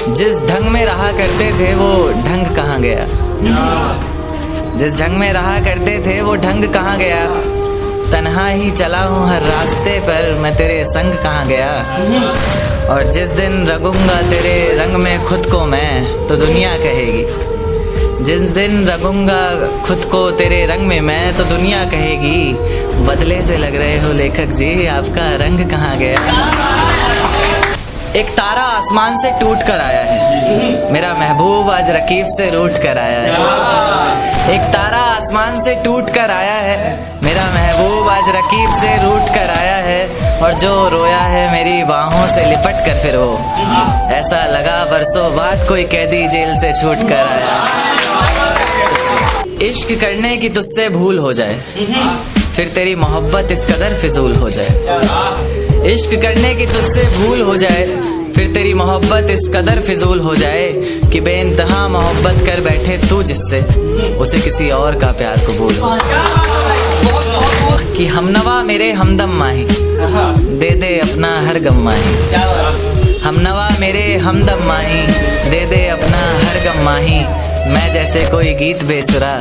जिस ढंग में रहा करते थे वो ढंग कहाँ गया। जिस ढंग में रहा करते थे वो ढंग कहाँ गया। तन्हा ही चला हूँ हर रास्ते पर, मैं तेरे संग कहाँ गया। और जिस दिन रंगूंगा तेरे रंग में खुद को मैं, तो दुनिया कहेगी। जिस दिन रंगूंगा खुद को तेरे रंग में मैं, तो दुनिया कहेगी, बदले से लग रहे हो लेखक जी, आपका रंग कहाँ गया। एक तारा आसमान से टूट कर आया है, मेरा महबूब आज रकीब से रूठ कर आया है। एक तारा आसमान से टूट कर आया है, मेरा महबूब आज रकीब से रूठ कर आया है। और जो रोया है मेरी बाहों से लिपट कर, फिर वो ऐसा लगा बरसों बाद कोई कैदी जेल से छूट कर आया। इश्क करने की तुझसे भूल हो जाए, फिर तेरी मोहब्बत इस कदर फिजूल हो जाए। इश्क करने की तुझसे भूल हो जाए, फिर तेरी मोहब्बत इस कदर फिजूल हो जाए कि बेइंतहा मोहब्बत कर बैठे तू जिससे, उसे किसी और का प्यार कबूल हो जाए। कि हमनवा मेरे हमदम माही, दे दे अपना हर गम माही। हमनवा मेरे हमदम माही, दे दे अपना हर गम माही। मैं जैसे कोई गीत बेसुरा,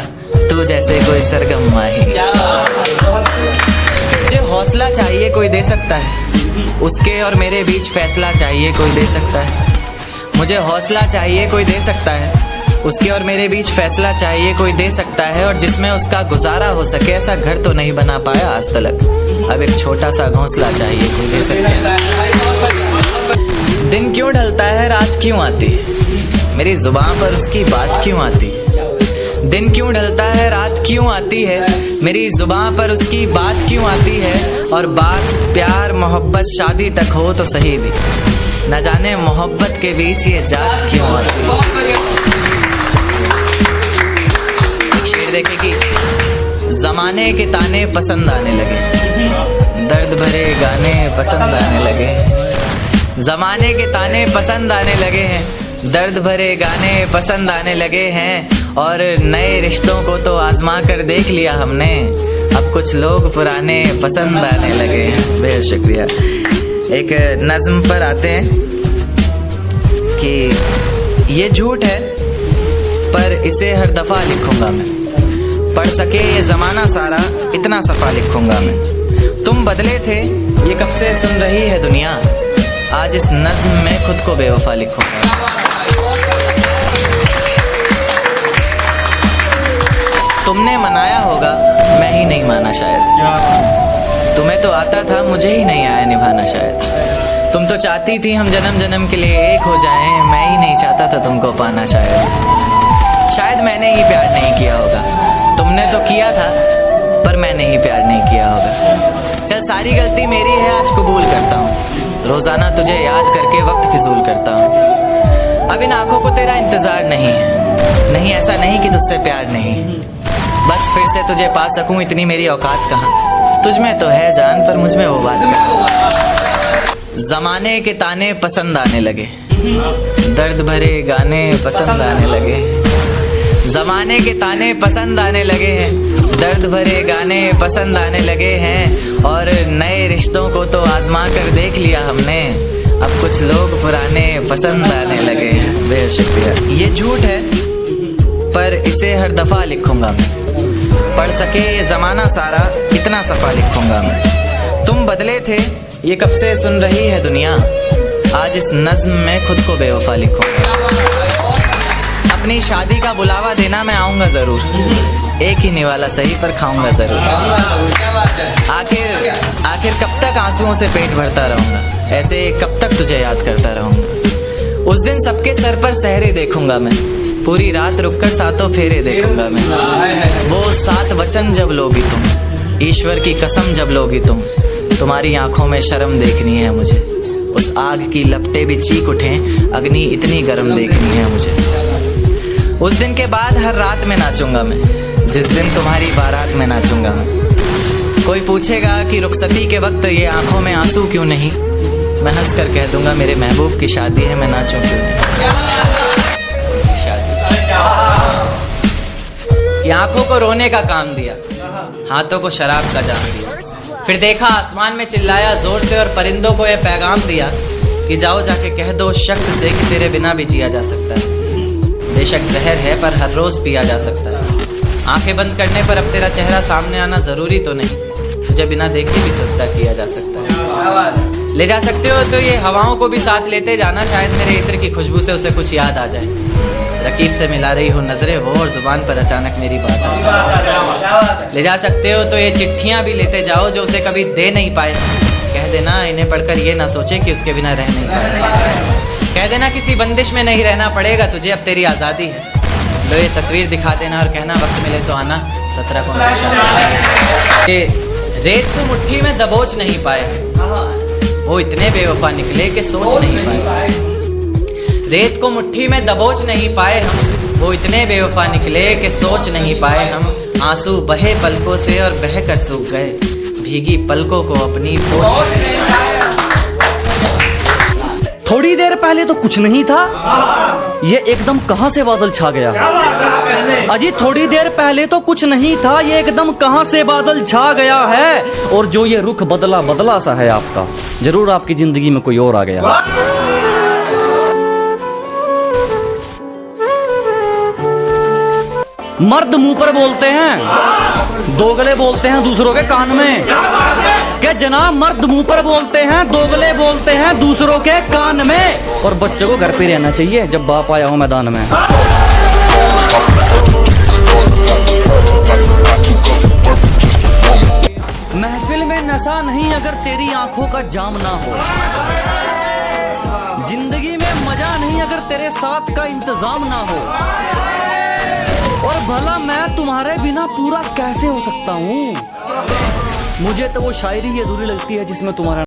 तू जैसे कोई सरगम माही। मुझे हौसला चाहिए कोई दे सकता है, उसके और मेरे बीच फैसला चाहिए कोई दे सकता है। मुझे हौसला चाहिए कोई दे सकता है, उसके और मेरे बीच फैसला चाहिए कोई दे सकता है। और जिसमें उसका गुजारा हो सके, ऐसा घर तो नहीं बना पाया आज तलक, अब एक छोटा सा घोंसला चाहिए कोई दे सकता है। दिन क्यों ढलता है रात क्यों आती है, मेरी जुबान पर उसकी बात क्यों आती है। दिन क्यों ढलता है रात क्यों आती है, मेरी जुबान पर उसकी बात क्यों आती है। और बात प्यार मोहब्बत शादी तक हो तो सही भी, न जाने मोहब्बत के बीच ये जात क्यों आती है। एक शेर देखे कि जमाने के ताने पसंद आने लगे, दर्द भरे गाने पसंद आने लगे। जमाने के ताने पसंद आने लगे हैं, दर्द भरे गाने पसंद आने लगे हैं। और नए रिश्तों को तो आजमा कर देख लिया हमने, अब कुछ लोग पुराने पसंद आने लगे हैं। बेहद शुक्रिया। एक नज्म पर आते हैं कि ये झूठ है पर इसे हर दफा लिखूंगा मैं, पढ़ सके ये जमाना सारा इतना सफा लिखूंगा मैं। तुम बदले थे ये कब से सुन रही है दुनिया, आज इस नज्म में खुद को बेवफा लिखूंगा। तुमने मनाया होगा मैं ही नहीं माना शायद, तुम्हें तो आता था मुझे ही नहीं आया निभाना शायद। तुम तो चाहती थी हम जन्म जन्म के लिए एक हो जाएं, मैं ही नहीं चाहता था तुमको पाना शायद। शायद मैंने ही प्यार नहीं किया होगा, तुमने तो किया था पर मैंने ही प्यार नहीं किया होगा। चल सारी गलती मेरी है आज कबूल करता हूँ, रोजाना तुझे याद करके वक्त फिजूल करता हूँ। अब इन आंखों को तेरा इंतजार नहीं है, नहीं ऐसा नहीं कि तुझसे प्यार नहीं, बस फिर से तुझे पा सकूं इतनी मेरी औकात कहाँ। तुझ में तो है जान पर मुझ में वो बात कहाँ। जमाने के ताने पसंद आने लगे, दर्द भरे गाने पसंद आने लगे। जमाने के ताने पसंद आने लगे हैं, दर्द भरे गाने पसंद आने लगे हैं। और नए रिश्तों को तो आजमा कर देख लिया हमने, अब कुछ लोग पुराने पसंद आने लगे हैं। बेहद शुक्रिया। ये झूठ है पर इसे हर दफा लिखूंगा मैं, पढ़ सके ये जमाना सारा इतना सफा लिखूंगा मैं। तुम बदले थे ये कब से सुन रही है दुनिया, आज इस नज्म में खुद को बेवफा लिखूंगा। अपनी शादी का बुलावा देना मैं आऊंगा जरूर, एक ही निवाला सही पर खाऊंगा जरूर। आखिर कब तक आंसुओं से पेट भरता रहूंगा, ऐसे कब तक तुझे याद करता रहूंगा। उस दिन सबके सर पर सहरे देखूंगा मैं, पूरी रात रुककर सातों फेरे देखूंगा मैं। वो 7 वचन जब लोगी तुम, ईश्वर की कसम जब लोगी तुम, तुम्हारी आंखों में शर्म देखनी है मुझे। उस आग की लपटें भी चीख उठें, अग्नि इतनी गर्म देखनी है मुझे। उस दिन के बाद हर रात में नाचूंगा मैं, जिस दिन तुम्हारी बारात में नाचूंगा मैं। कोई पूछेगा कि रुखसती के वक्त ये आंखों में आंसू क्यों नहीं, मैं हंस कर कह दूंगा मेरे महबूब की शादी है, मैं नाचूं क्यों नहीं। कि आंखों को रोने का काम दिया, हाथों को शराब का जाम दिया। फिर देखा आसमान में चिल्लाया जोर से और परिंदों को यह पैगाम दिया, कि जाओ जाके कह दो उस शख्स से कि तेरे बिना भी जिया जा सकता है। बेशक जहर है पर हर रोज पिया जा सकता है। आंखें बंद करने पर अब तेरा चेहरा सामने आना जरूरी तो नहीं, तुझे बिना देखे भी सजदा किया जा सकता है। ले जा सकते हो तो ये हवाओं को भी साथ लेते जाना, शायद मेरे इत्र की खुशबू से उसे कुछ याद आ जाए। रकीब से मिला रही हो नजरें वो और जुबान पर अचानक मेरी बात आ जाए। ले जा सकते हो तो ये चिट्ठियां भी लेते जाओ जो उसे कभी दे नहीं पाए। कह देना इन्हें पढ़कर ये ना सोचे कि उसके बिना रह नहीं पाए। कह देना किसी बंदिश में नहीं रहना पड़ेगा तुझे, अब तेरी आजादी है। लो ये तस्वीर दिखा देना और कहना वक्त मिले तो आना 17 को। रेत को मुट्ठी में दबोच नहीं पाए, वो इतने बेवफा निकले कि सोच नहीं पाए। रेत को मुट्ठी में दबोच नहीं पाए हम, वो इतने बेवफा निकले कि सोच नहीं पाए हम। आंसू बहे पलकों से और बह कर सूख गए, भीगी पलकों को अपनी थोड़ी देर पहले तो कुछ नहीं था, ये एकदम कहां से बादल छा गया। अजी थोड़ी देर पहले तो कुछ नहीं था, ये एकदम कहां से बादल छा गया है। और जो ये रुख बदला बदला सा है आपका, जरूर आपकी जिंदगी में कोई और आ गया। मर्द मुंह पर बोलते हैं, दोगले बोलते हैं दूसरों के कान में। क्या जनाब, मर्द मुंह पर बोलते हैं, दोगले बोलते हैं दूसरों के कान में। और बच्चों को घर पे रहना चाहिए जब बाप आया हो मैदान में। महफिल में नशा नहीं अगर तेरी आंखों का जाम ना हो, जिंदगी में मजा नहीं अगर तेरे साथ का इंतजाम ना हो। और भला मैं तुम्हारे बिना पूरा कैसे हो सकता हूँ। मुझे तो वो शायरी ही अधूरी लगती है जिसमें तुम्हारा